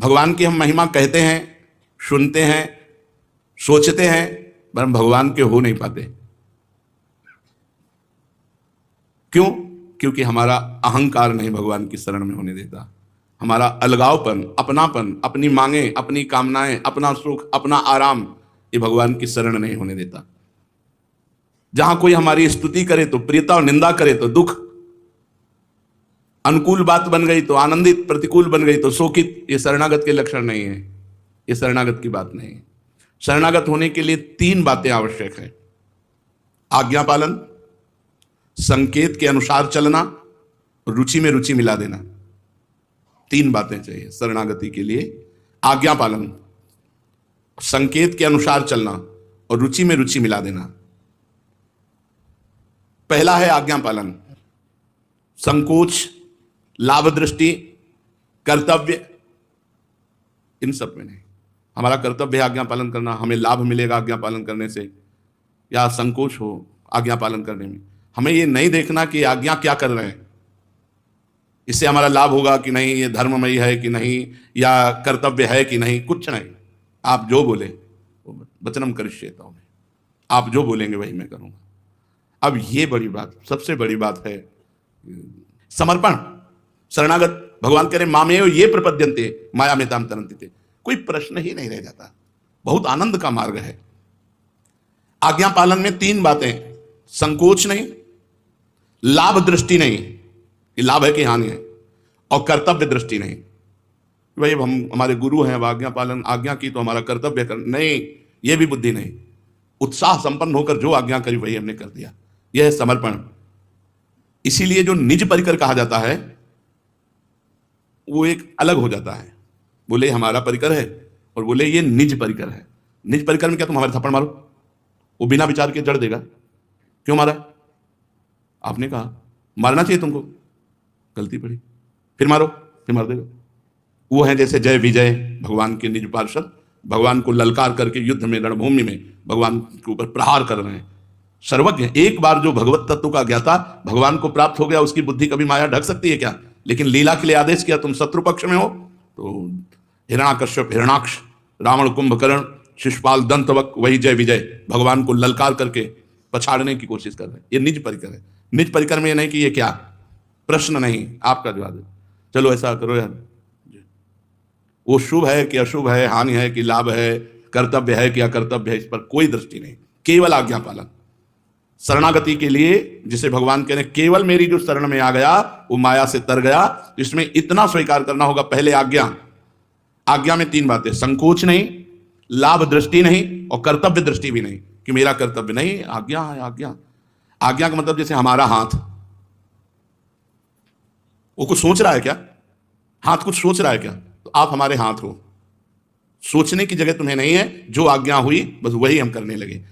भगवान की हम महिमा कहते हैं, सुनते हैं, सोचते हैं, पर हम भगवान के हो नहीं पाते। क्यों? क्योंकि हमारा अहंकार नहीं भगवान की शरण में होने देता। हमारा अलगावपन, अपनापन, अपनी मांगे, अपनी कामनाएं, अपना सुख, अपना आराम, ये भगवान की शरण नहीं होने देता। जहां कोई हमारी स्तुति करे तो प्रियता और निंदा करे तो दुख, अनुकूल बात बन गई तो आनंदित, प्रतिकूल बन गई तो शोकित, ये शरणागत के लक्षण नहीं है, ये शरणागत की बात नहीं है। शरणागत होने के लिए 3 बातें आवश्यक है: आज्ञा पालन, संकेत के अनुसार चलना, रुचि में रुचि मिला देना। 3 बातें चाहिए शरणागति के लिए: आज्ञा पालन, संकेत के अनुसार चलना और रुचि में रुचि मिला देना। पहला है आज्ञा पालन। संकोच, लाभ दृष्टि, कर्तव्य, इन सब में नहीं। हमारा कर्तव्य है आज्ञा पालन करना, हमें लाभ मिलेगा आज्ञा पालन करने से, या संकोच हो आज्ञा पालन करने में। हमें ये नहीं देखना कि आज्ञा क्या कर रहे हैं, इससे हमारा लाभ होगा कि नहीं, ये धर्ममयी है कि नहीं, या कर्तव्य है कि नहीं, कुछ नहीं। आप जो बोले, वचनम करिष्येत, आप जो बोलेंगे वही मैं करूंगा। अब ये बड़ी बात, सबसे बड़ी बात है समर्पण। शरणागत भगवान कह रहे मामेव ये प्रपद्यन्ते मायामेतां तरन्ति ते, कोई प्रश्न ही नहीं रह जाता। बहुत आनंद का मार्ग है। आज्ञा पालन में 3 बातें: संकोच नहीं, लाभ दृष्टि नहीं, ये लाभ है कि हानि है, और कर्तव्य दृष्टि नहीं। भाई हम हमारे गुरु हैं, अब आज्ञा पालन, आज्ञा की तो हमारा कर्तव्य कर, नहीं, ये भी बुद्धि नहीं। उत्साह संपन्न होकर जो आज्ञा करी वही हमने कर दिया, यह है समर्पण। इसीलिए जो निज परिकर कहा जाता है वो एक अलग हो जाता है। बोले हमारा परिकर है और बोले ये निज परिकर है। निज परिकर में क्या तुम हमारे थप्पड़ मारो, वो बिना विचार के जड़ देगा। क्यों मारा? आपने कहा मारना चाहिए तुमको, गलती पड़ी, फिर मारो, फिर मार देगा। वो है जैसे जय विजय, भगवान के निज पार्षद, भगवान को ललकार करके युद्ध में, रणभूमि में भगवान के ऊपर प्रहार कर रहे हैं। सर्वज्ञ, एक बार जो भगवत तत्व का ज्ञाता भगवान को प्राप्त हो गया, उसकी बुद्धि कभी माया ढक सकती है क्या? लेकिन लीला के लिए आदेश किया, तुम शत्रु पक्ष में हो तो हिरणाकश्यप, हिरणाक्ष, रावण, कुंभकर्ण, शिशुपाल, दंतवक, वही जय विजय भगवान को ललकार करके पछाड़ने की कोशिश कर रहे हैं। ये निज परिकर है। निज परिकर में ये नहीं कि ये क्या, प्रश्न नहीं, आपका जवाब है, चलो ऐसा करो यार। वो शुभ है कि अशुभ है, हानि है कि लाभ है, कर्तव्य है कि अकर्तव्य है, इस पर कोई दृष्टि नहीं, केवल आज्ञा पालन। शरणागति के लिए जिसे भगवान कह रहे हैं केवल मेरी जो शरण में आ गया वो माया से तर गया, इसमें इतना स्वीकार करना होगा। पहले आज्ञा, आज्ञा में 3 बातें: संकोच नहीं, लाभ दृष्टि नहीं, और कर्तव्य दृष्टि भी नहीं कि मेरा कर्तव्य नहीं, आज्ञा है। आज्ञा, आज्ञा का मतलब जैसे हमारा हाथ, वो कुछ सोच रहा है क्या? हाथ कुछ सोच रहा है क्या? तो आप हमारे हाथ हो, सोचने की जगह तुम्हें नहीं है, जो आज्ञा हुई बस वही हम करने लगे।